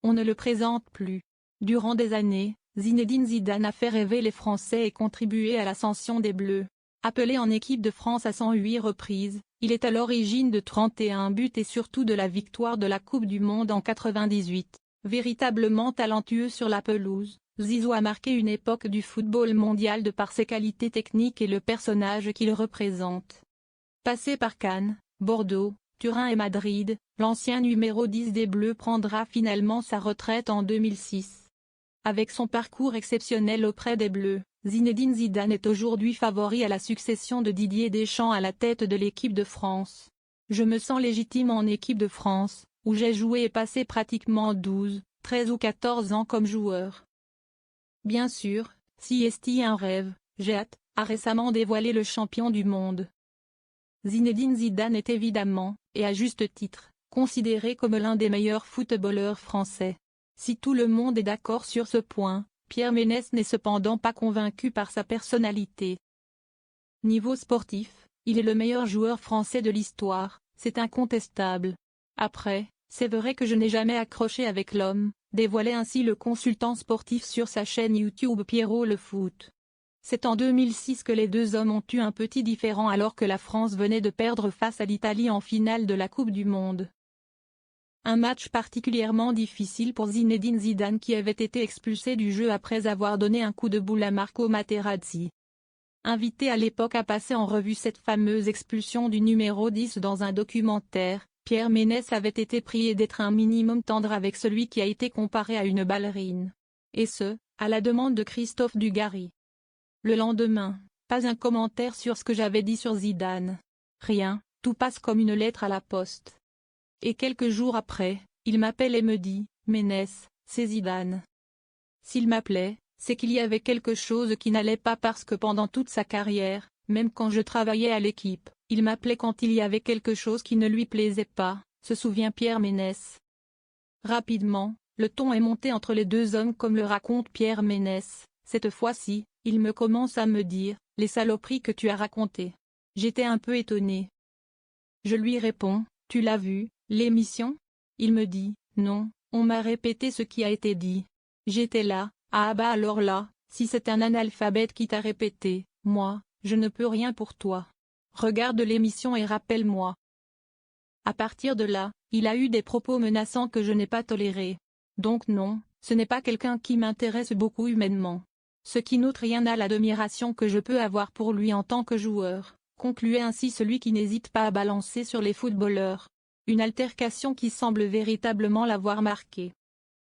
on ne le présente plus. Durant des années, Zinedine Zidane a fait rêver les Français et contribué à l'ascension des Bleus. Appelé en équipe de France à 108 reprises, il est à l'origine de 31 buts et surtout de la victoire de la Coupe du Monde en 98. Véritablement talentueux sur la pelouse, Zizou a marqué une époque du football mondial de par ses qualités techniques et le personnage qu'il représente. Passé par Cannes, Bordeaux, Turin et Madrid, l'ancien numéro 10 des Bleus prendra finalement sa retraite en 2006. Avec son parcours exceptionnel auprès des Bleus, Zinedine Zidane est aujourd'hui favori à la succession de Didier Deschamps à la tête de l'équipe de France. Je me sens légitime en équipe de France, où j'ai joué et passé pratiquement 12, 13 ou 14 ans comme joueur. Bien sûr, si est un rêve, j'ai hâte, a récemment dévoilé le champion du monde. Zinedine Zidane est évidemment, et à juste titre, considéré comme l'un des meilleurs footballeurs français. Si tout le monde est d'accord sur ce point, Pierre Ménès n'est cependant pas convaincu par sa personnalité. Niveau sportif, il est le meilleur joueur français de l'histoire, c'est incontestable. Après, c'est vrai que je n'ai jamais accroché avec l'homme, dévoilait ainsi le consultant sportif sur sa chaîne YouTube Pierrot le foot. C'est en 2006 que les deux hommes ont eu un petit différend alors que la France venait de perdre face à l'Italie en finale de la Coupe du Monde. Un match particulièrement difficile pour Zinedine Zidane qui avait été expulsé du jeu après avoir donné un coup de boule à Marco Materazzi. Invité à l'époque à passer en revue cette fameuse expulsion du numéro 10 dans un documentaire, Pierre Ménès avait été prié d'être un minimum tendre avec celui qui a été comparé à une ballerine. Et ce, à la demande de Christophe Dugarry. Le lendemain, pas un commentaire sur ce que j'avais dit sur Zidane. Rien, tout passe comme une lettre à la poste. Et quelques jours après, il m'appelle et me dit « Ménès, c'est Zidane ». S'il m'appelait, c'est qu'il y avait quelque chose qui n'allait pas parce que pendant toute sa carrière, même quand je travaillais à l'équipe, il m'appelait quand il y avait quelque chose qui ne lui plaisait pas, se souvient Pierre Ménès. Rapidement, le ton est monté entre les deux hommes comme le raconte Pierre Ménès. Cette fois-ci, il me commence à me dire « les saloperies que tu as racontées ». J'étais un peu étonné. Je lui réponds « tu l'as vu, l'émission ?» Il me dit « non, on m'a répété ce qui a été dit ». J'étais là, ah bah alors là, si c'est un analphabète qui t'a répété, moi, je ne peux rien pour toi. Regarde l'émission et rappelle-moi. À partir de là, il a eu des propos menaçants que je n'ai pas tolérés. Donc non, ce n'est pas quelqu'un qui m'intéresse beaucoup humainement. Ce qui n'ôte rien à l'admiration que je peux avoir pour lui en tant que joueur, concluait ainsi celui qui n'hésite pas à balancer sur les footballeurs. Une altercation qui semble véritablement l'avoir marqué.